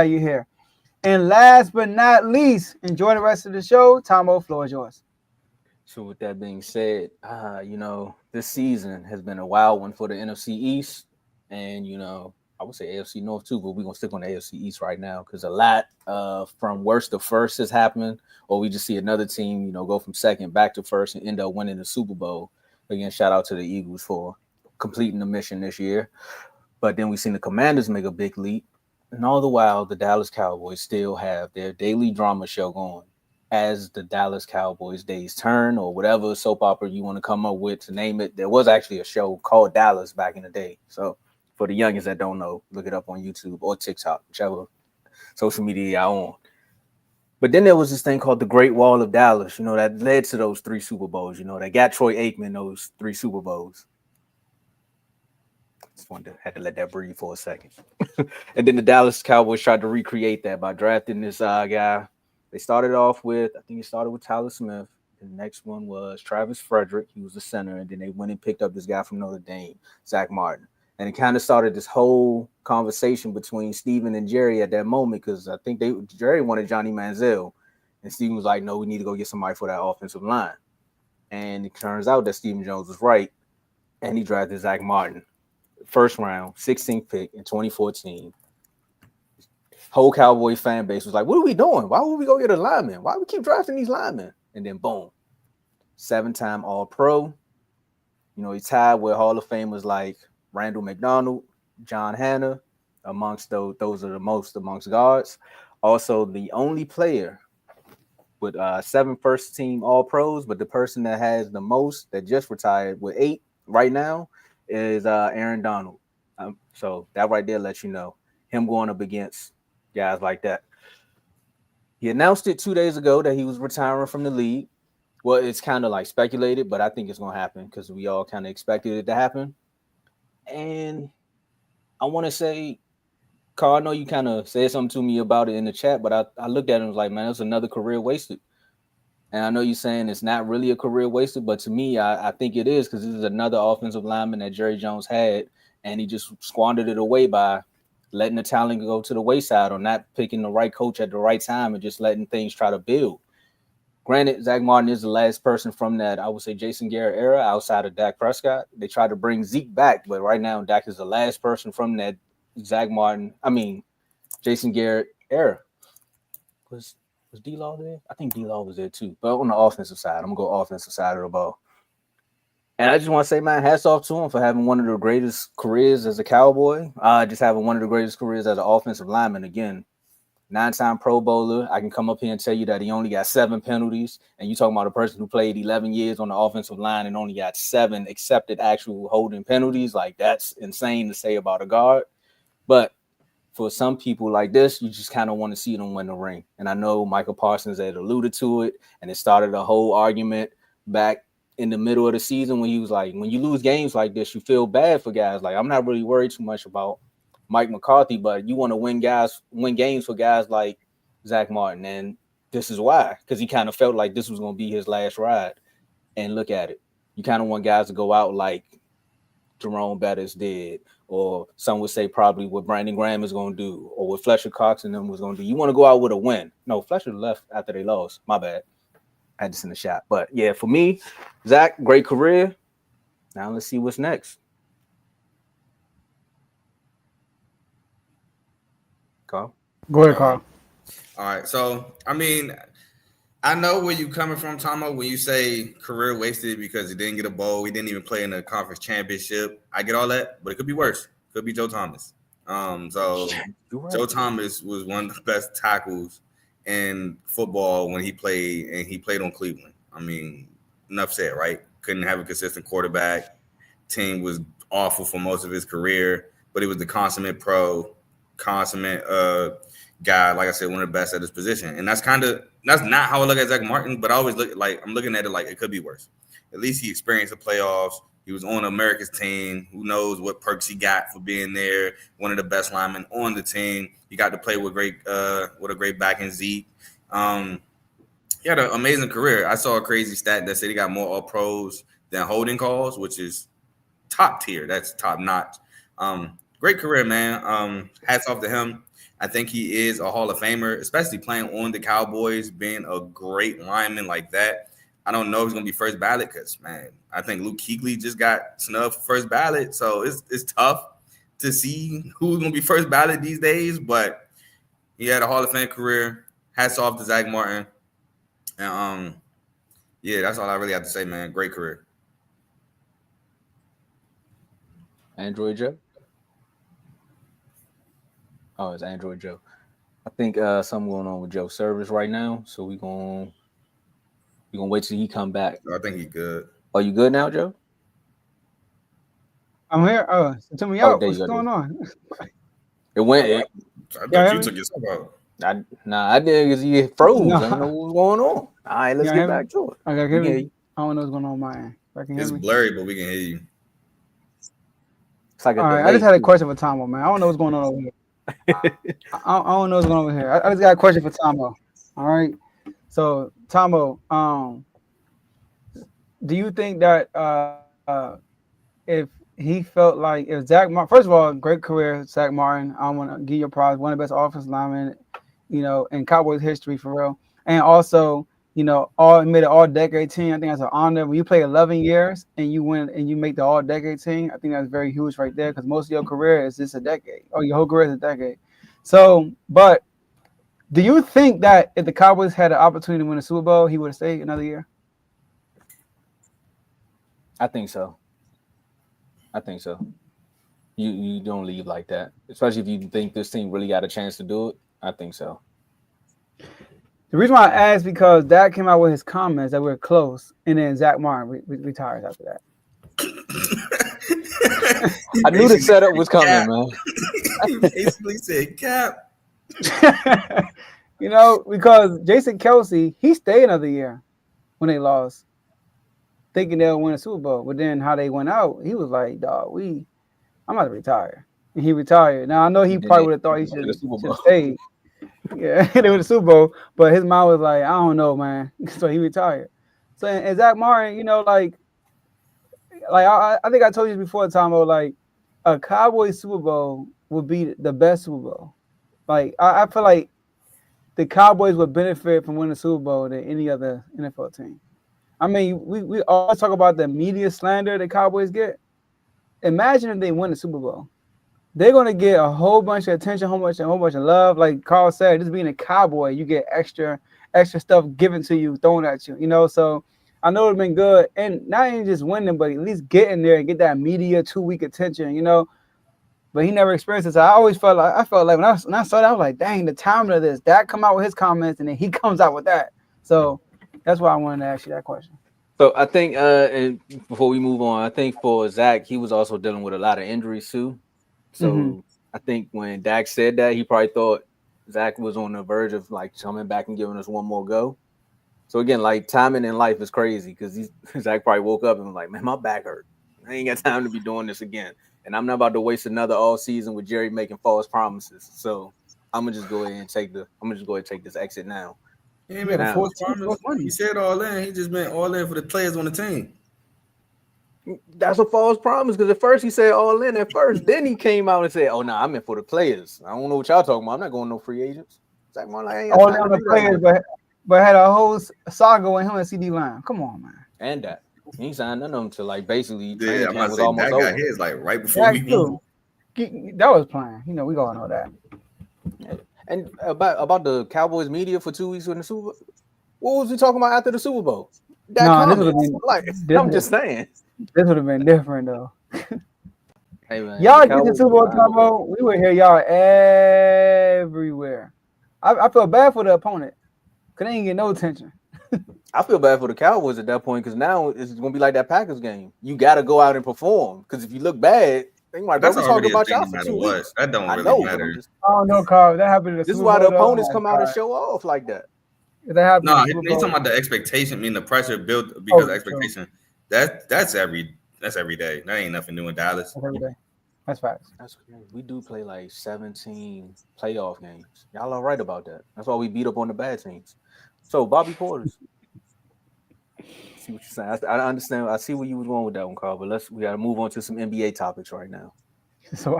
You here. And last but not least, enjoy the rest of the show. Tomo, floor is yours. So with that being said, this season has been a wild one for the NFC East, and I would say AFC North too, but we're gonna stick on the AFC East right now because a lot from worst to first has happened, or we just see another team, go from second back to first and end up winning the Super Bowl. Again, shout out to the Eagles for completing the mission this year. But then we've seen the Commanders make a big leap, and all the while, the Dallas Cowboys still have their daily drama show going as the Dallas Cowboys days turn, or whatever soap opera you want to come up with to name it. There was actually a show called Dallas back in the day. So for the youngins that don't know, look it up on YouTube or TikTok, whichever social media y'all on. But then there was this thing called the Great Wall of Dallas, that led to those 3 Super Bowls, that got Troy Aikman those 3 Super Bowls. Just had to let that breathe for a second. And then the Dallas Cowboys tried to recreate that by drafting this guy. They started off with, I think it started with Tyler Smith. The next one was Travis Frederick. He was the center. And then they went and picked up this guy from Notre Dame, Zack Martin. And it kind of started this whole conversation between Steven and Jerry at that moment because I think Jerry wanted Johnny Manziel. And Steven was like, no, we need to go get somebody for that offensive line. And it turns out that Stephen Jones was right. And he drafted Zack Martin. First round, 16th pick in 2014. Whole Cowboy fan base was like, what are we doing? Why would we go get a lineman? Why we keep drafting these linemen? And then boom, 7-time All-Pro. He tied with Hall of Famers like Randall McDonald, John Hanna, amongst those are the most amongst guards. Also, the only player with 7 first-team All-Pros, but the person that has the most that just retired with 8 right now is Aaron Donald. So that right there lets you know him going up against guys like that. He announced it 2 days ago that he was retiring from the league. Well, it's kind of like speculated, but I think it's going to happen because we all kind of expected it to happen. And I want to say, Carl, I know you kind of said something to me about it in the chat, but I looked at it and was like, man, it's another career wasted. And I know you're saying it's not really a career wasted, but to me, I think it is because this is another offensive lineman that Jerry Jones had, and he just squandered it away by letting the talent go to the wayside or not picking the right coach at the right time and just letting things try to build. Granted, Zack Martin is the last person from that, I would say, Jason Garrett era outside of Dak Prescott. They tried to bring Zeke back, but right now, Dak is the last person from that Jason Garrett era. Was D-Law there? I think D-Law was there too. But on the offensive side, I'm going to go offensive side of the ball. And I just want to say, man, hats off to him for having one of the greatest careers as a Cowboy. Just having one of the greatest careers as an offensive lineman. Again, 9-time Pro Bowler. I can come up here and tell you that he only got 7 penalties. And you talking about a person who played 11 years on the offensive line and only got 7 accepted actual holding penalties. Like, that's insane to say about a guard. But for some people like this, you just kind of want to see them win the ring. And I know Michael Parsons had alluded to it, and it started a whole argument back in the middle of the season when he was like, when you lose games like this, you feel bad for guys. Like, I'm not really worried too much about Mike McCarthy, but you want to win games for guys like Zack Martin. And this is why, because he kind of felt like this was going to be his last ride. And look at it. You kind of want guys to go out like Jerome Bettis did, or some would say probably what Brandon Graham is going to do, or what Fletcher Cox and them was going to do. You want to go out with a win. No, Fletcher left after they lost. My bad. I had this in the shot. But yeah, for me, Zack, great career. Now let's see what's next. Carl? Go ahead, Carl. All right. So, I know where you're coming from, Tomo, when you say career wasted because he didn't get a bowl. He didn't even play in the conference championship. I get all that, but it could be worse. It could be Joe Thomas. Right. Joe Thomas was one of the best tackles in football when he played, and he played on Cleveland. Enough said, right? Couldn't have a consistent quarterback. Team was awful for most of his career, but he was the consummate pro, consummate guy, like I said, one of the best at his position. And that's not how I look at Zack Martin, but I always I'm looking at it like it could be worse. At least he experienced the playoffs. He was on America's team. Who knows what perks he got for being there? One of the best linemen on the team. He got to play with a great back in Zeke. He had an amazing career. I saw a crazy stat that said he got more All-Pros than holding calls, which is top tier. That's top notch. Great career, man. Hats off to him. I think he is a Hall of Famer, especially playing on the Cowboys, being a great lineman like that. I don't know if he's gonna be first ballot because man, I think Luke Kuechly just got snubbed for first ballot, so it's tough to see who's gonna be first ballot these days. But he had a Hall of Fame career. Hats off to Zack Martin, and yeah, that's all I really have to say, man. Great career. Android Joe. Oh, it's Android Joe. I think something going on with Joe's service right now, so we gonna wait till he come back. I think he's good. Are you good now, Joe? I'm here. Oh, tell me Oh, out. there you What's go. going on? It went. I thought you took yourself out. I did because you froze. No. I didn't know what was going on. All right, let's get back to it. I got We can hear hear you. I don't know what's going on my end. I can hear It's me. blurry, but we can hear you. It's like a All right, delay. I just had a question for Tomo, man. I don't know what's going on over here. I don't know what's going on over here. I just got a question for Tomo. All right. So Tomo, do you think that if he felt like if Zack Martin, first of all, great career, Zack Martin. I want to give you a prize, one of the best offensive linemen, in Cowboys history for real. And also, all made an all-decade team. I think that's an honor. When you play 11 years and you win and you make the all-decade team, I think that's very huge right there because most of your career is just a decade. Or your whole career is a decade. So, but do you think that if the Cowboys had an opportunity to win a Super Bowl, he would have stayed another year? I think so. You don't leave like that, especially if you think this team really got a chance to do it. I think so. The reason why I asked because Dak came out with his comments that we're close, and then Zack Martin retires after that. I knew the setup was coming, man. He basically said, "Cap." Because Jason Kelsey, he stayed another year when they lost, thinking they'll win a Super Bowl. But then how they went out, he was like, "Dog, I'm about to retire." And he retired. Now I know he probably would have thought he should have stayed. Yeah, they won the Super Bowl, but his mind was like, "I don't know, man." So he retired. So and Zack Martin, I think I told you before, Tomo, like a Cowboys Super Bowl would be the best Super Bowl. Like I feel like the Cowboys would benefit from winning the Super Bowl than any other NFL team. I mean, we always talk about the media slander the Cowboys get. Imagine if they win the Super Bowl. They're gonna get a whole bunch of attention, a whole bunch of love. Like Carl said, just being a Cowboy, you get extra stuff given to you, thrown at you. So I know it's been good, and not even just winning, but at least getting there and get that media 2 week attention. But he never experienced it. So I felt like when I saw that, I was like, dang, the timing of this. Dak come out with his comments, and then he comes out with that. So that's why I wanted to ask you that question. So I think, and before we move on, I think for Zach, he was also dealing with a lot of injuries too. So I think when Dak said that, he probably thought Zach was on the verge of like coming back and giving us one more go. So again, like timing in life is crazy because Zach probably woke up and was like, "Man, my back hurt. I ain't got time to be doing this again, and I'm not about to waste another all season with Jerry making false promises." So I'm gonna just go ahead and take this exit now. He ain't making false promises. He said all in. He just meant all in for the players on the team. That's a false promise because at first he said all in at first. Then he came out and said, "Oh no, I'm in for the players. I don't know what y'all talking about. I'm not going no free agents." Zach Martin, I ain't got time to do players, but had a whole saga with him and CD Lamb. Come on, man. And that he signed none of them to like basically Yeah, I'm about to say that guy his like right before that we moved. That was playing. We all know that. Yeah. And about the Cowboys media for 2 weeks in the Super Bowl. What was we talking about after the Super Bowl? This would have been I'm just saying. This would have been different though. Hey man, y'all get the Super Bowl combo. We would hear y'all everywhere. I feel bad for the opponent because they ain't get no attention. I feel bad for the Cowboys at that point because now it's gonna be like that Packers game. You got to go out and perform because if you look bad, they might be talking about y'all for 2 weeks. That don't really matter. I don't know, Carl. That happened. This is why the opponents come out and show off like that. That happened. No, he's talking about the expectation. I mean, the pressure built because of expectation. True. That's every day. That ain't nothing new in Dallas. That's every day. That's facts. That's crazy. We do play like 17 playoff games. Y'all are right about that. That's why we beat up on the bad teams. So Bobby Portis. See what you're saying. I understand. I see where you was going with that one, Carl. But we got to move on to some NBA topics right now. So